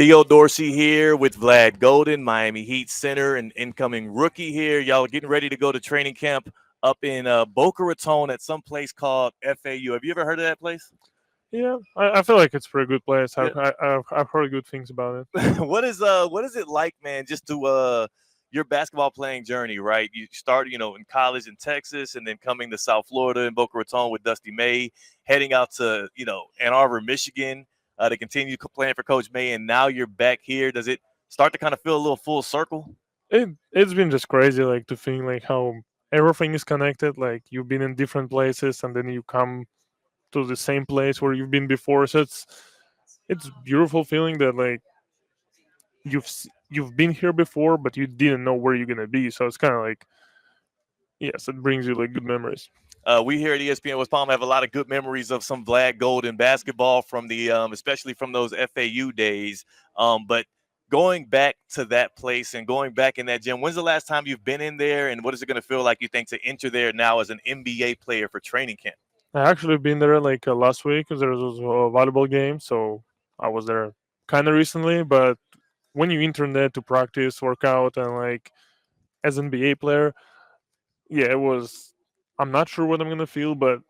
Theo Dorsey here with Vlad Goldin, Miami Heat center and incoming rookie here. Y'all getting ready to go to training camp up in Boca Raton at some place called FAU. Have you ever heard of that place? Yeah, I feel like it's a pretty good place. Yeah. I've heard good things about it. What is it like, man, just to your basketball playing journey, right? You started, in college in Texas and then coming to South Florida in Boca Raton with Dusty May, heading out to, Ann Arbor, Michigan, to continue playing for Coach May, and now you're back here. Does it start to kind of feel a little full circle? It's been just crazy, like to think like how everything is connected. Like you've been in different places, and then you come to the same place where you've been before. So it's beautiful feeling that like you've been here before, but you didn't know where you're gonna be. So it's kind of like yes, it brings you like good memories. We here at ESPN West Palm have a lot of good memories of some Vlad Goldin basketball from the, especially from those FAU days. But going back to that place and going back in that gym, when's the last time you've been in there, and what is it going to feel like, you think, to enter there now as an NBA player for training camp? I actually been there like last week because there was a volleyball game, so I was there kind of recently. But when you enter there to practice, work out, and like as an NBA player, yeah, it was. I'm not sure what I'm gonna feel, but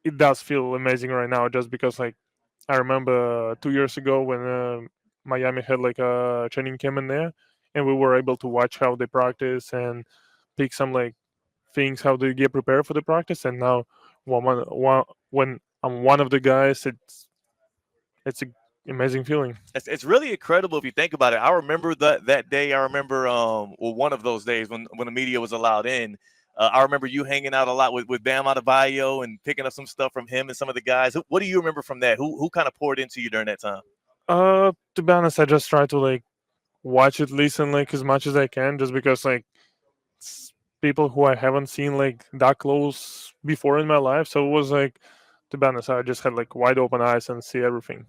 it does feel amazing right now. Just because like I remember 2 years ago when Miami had like a training camp in there, and we were able to watch how they practice and pick some like things how they get prepared for the practice. And now when I'm one of the guys, it's an amazing feeling. It's really incredible if you think about it. I remember that day. I remember one of those days when the media was allowed in. I remember you hanging out a lot with Bam Adebayo and picking up some stuff from him and some of the guys. What do you remember from that? Who kind of poured into you during that time? To be honest, I just try to like watch it, listen like as much as I can, just because like it's people who I haven't seen like that close before in my life. So it was like, to be honest, I just had like wide open eyes and see everything.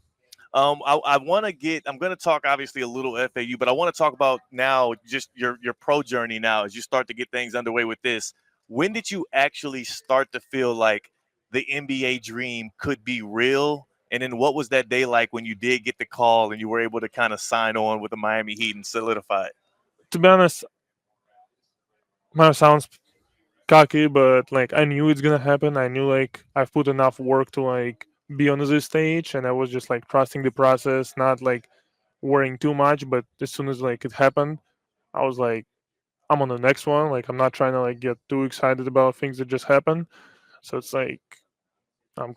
I want to get. I'm going to talk obviously a little FAU, but I want to talk about now just your pro journey now as you start to get things underway with this. When did you actually start to feel like the NBA dream could be real? And then what was that day like when you did get the call and you were able to kind of sign on with the Miami Heat and solidify it? To be honest, might sounds cocky, but like I knew it's gonna happen. I knew like I've put enough work to like be on this stage, and I was just like trusting the process, not like worrying too much. But as soon as like it happened, I was like, I'm on the next one. Like I'm not trying to like get too excited about things that just happened. So it's like I'm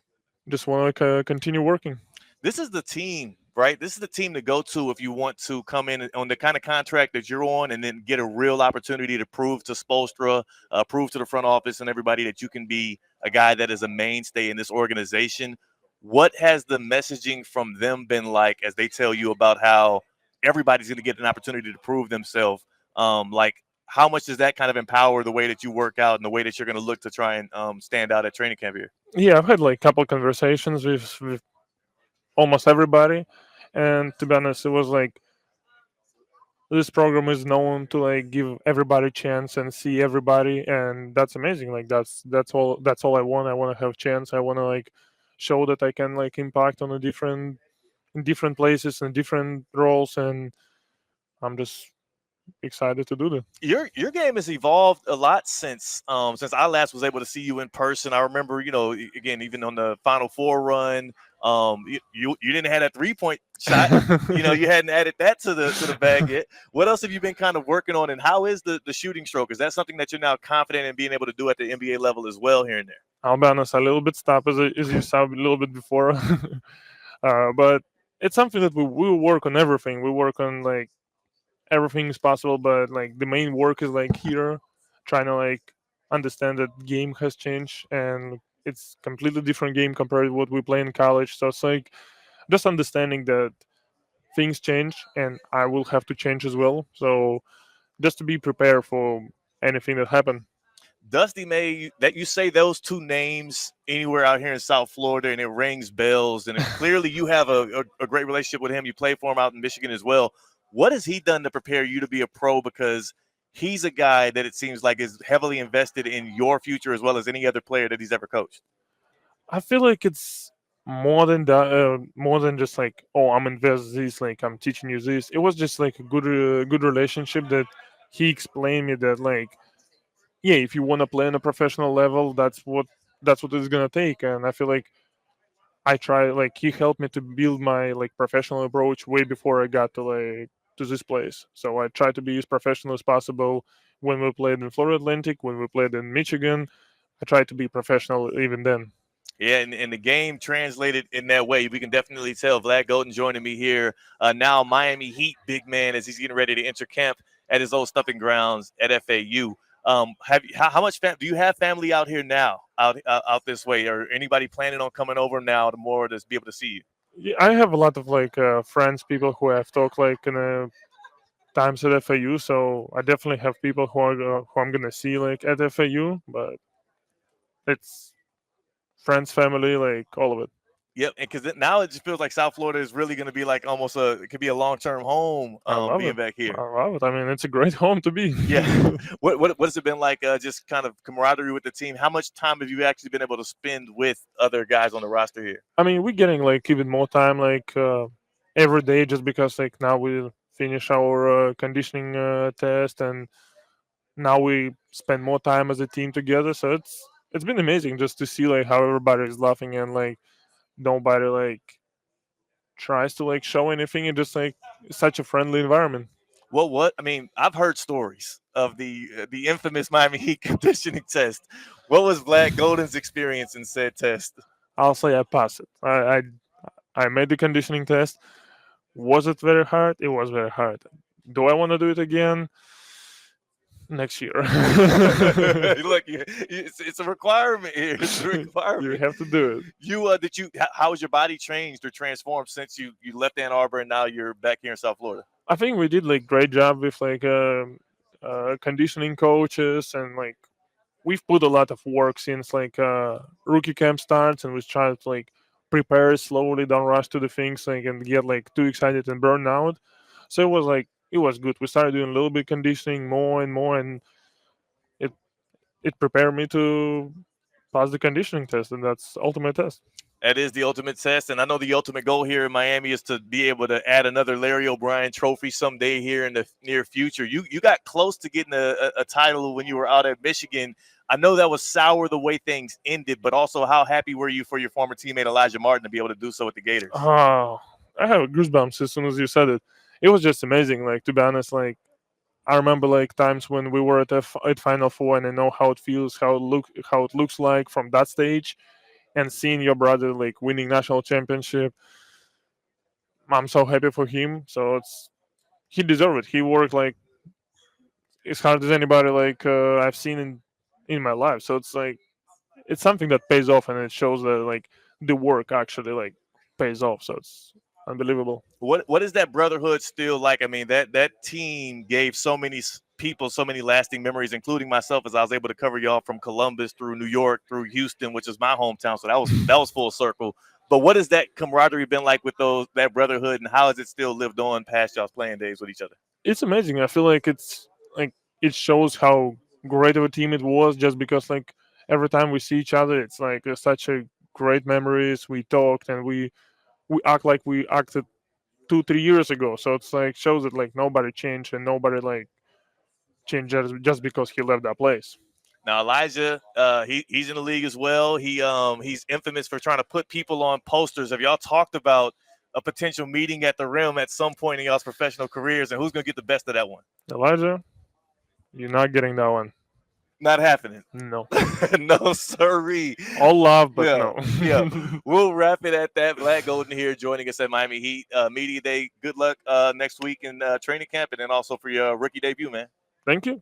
just want to like continue working. This is the team, right? This is the team to go to if you want to come in on the kind of contract that you're on and then get a real opportunity to prove to Spolstra, prove to the front office and everybody that you can be a guy that is a mainstay in this organization. What has the messaging from them been like as they tell you about how everybody's going to get an opportunity to prove themselves? Like, how much does that kind of empower the way that you work out and the way that you're going to look to try and stand out at training camp here? Yeah, I've had like couple conversations with almost everybody, and to be honest, it was like this program is known to like give everybody a chance and see everybody, and that's amazing. Like that's all I want. I want to have chance. I want to like show that I can like impact on a different in different places and different roles, and I'm just excited to do that. Your game has evolved a lot since I last was able to see you in person. I remember, again, even on the Final Four run, you didn't have that 3-point shot. You hadn't added that to the bag yet. What else have you been kind of working on, and how is the shooting stroke? Is that something that you're now confident in being able to do at the NBA level as well here and there? I'll be honest, a little bit stop as you saw a little bit before, but it's something that we work on everything. We work on like everything is possible, but like the main work is like here, trying to like understand that game has changed and it's completely different game compared to what we play in college. So it's like just understanding that things change and I will have to change as well. So just to be prepared for anything that happen. Dusty May, that you say those two names anywhere out here in South Florida, and it rings bells. And clearly, you have a great relationship with him. You play for him out in Michigan as well. What has he done to prepare you to be a pro? Because he's a guy that it seems like is heavily invested in your future as well as any other player that he's ever coached. I feel like it's more than just like, oh, I'm invest this, like I'm teaching you this. It was just like a good relationship that he explained me that like, yeah, if you want to play on a professional level, that's what it's gonna take. And I feel like I try, like he helped me to build my like professional approach way before I got to this place. So I try to be as professional as possible when we played in Florida Atlantic, when we played in Michigan. I try to be professional even then. Yeah, and the game translated in that way. We can definitely tell. Vlad Goldin joining me here now, Miami Heat big man, as he's getting ready to enter camp at his old stumping grounds at FAU. How much do you have family out here now, out this way, or anybody planning on coming over now to more to be able to see you? Yeah, I have a lot of like friends, people who I've talked like in times at FAU. So I definitely have people who I'm gonna see like at FAU, but it's friends, family, like all of it. Yep, and because now it just feels like South Florida is really going to be like almost it could be a long term home, I love being it. back here. I love it. I mean, it's a great home to be. Yeah. What has it been like? Just kind of camaraderie with the team. How much time have you actually been able to spend with other guys on the roster here? I mean, we're getting like even more time, like every day, just because like now we finish our conditioning test, and now we spend more time as a team together. So it's been amazing just to see like how everybody is laughing, and like nobody like tries to like show anything. It's just like such a friendly environment. Well, what I mean, I've heard stories of the infamous Miami Heat conditioning test. What was Vlad Goldin's experience in said test? I'll say I passed it. I made the conditioning test. Was it very hard? It was very hard. Do I want to do it again next year? Look, it's a requirement here. It's a You requirement. have to do it. How has your body changed or transformed since you left Ann Arbor and now you're back here in South Florida? I think we did like great job with like conditioning coaches, and like we've put a lot of work since like rookie camp starts, and we try to like prepare slowly, don't rush to the things like and get like too excited and burn out. So it was good. We started doing a little bit conditioning more and more, and it it prepared me to pass the conditioning test, and that's ultimate test. That is the ultimate test, and I know the ultimate goal here in Miami is to be able to add another Larry O'Brien trophy someday here in the near future. You got close to getting a title when you were out at Michigan. I know that was sour the way things ended, but also how happy were you for your former teammate Elijah Martin to be able to do so with the Gators? Oh, I have goosebumps as soon as you said it. It was just amazing. Like to be honest, like I remember like times when we were at Final Four, and I know how it feels, how it looks like from that stage, and seeing your brother like winning national championship. I'm so happy for him. So he deserved it. He worked like as hard as anybody like I've seen in my life. So it's like it's something that pays off, and it shows that like the work actually like pays off. So it's unbelievable. What is that brotherhood still like? I mean, that team gave so many people so many lasting memories, including myself, as I was able to cover y'all from Columbus through New York through Houston, which is my hometown. So that was full circle. But what has that camaraderie been like with that brotherhood, and how has it still lived on past y'all's playing days with each other? It's amazing. I feel like it's like it shows how great of a team it was, just because like every time we see each other, it's like such a great memories. We talked, and we act like we acted 2 3 years ago. So it's like shows that like nobody changed, and nobody like changed just because he left that place. Now Elijah, he's in the league as well. He's infamous for trying to put people on posters. Have y'all talked about a potential meeting at the rim at some point in y'all's professional careers, and who's gonna get the best of that one? Elijah, you're not getting that one. Not happening. No. No, sirree. All love, but Yeah, no. yeah. We'll wrap it at that. Vlad Goldin here joining us at Miami Heat Media Day. Good luck next week in training camp, and then also for your rookie debut, man. Thank you.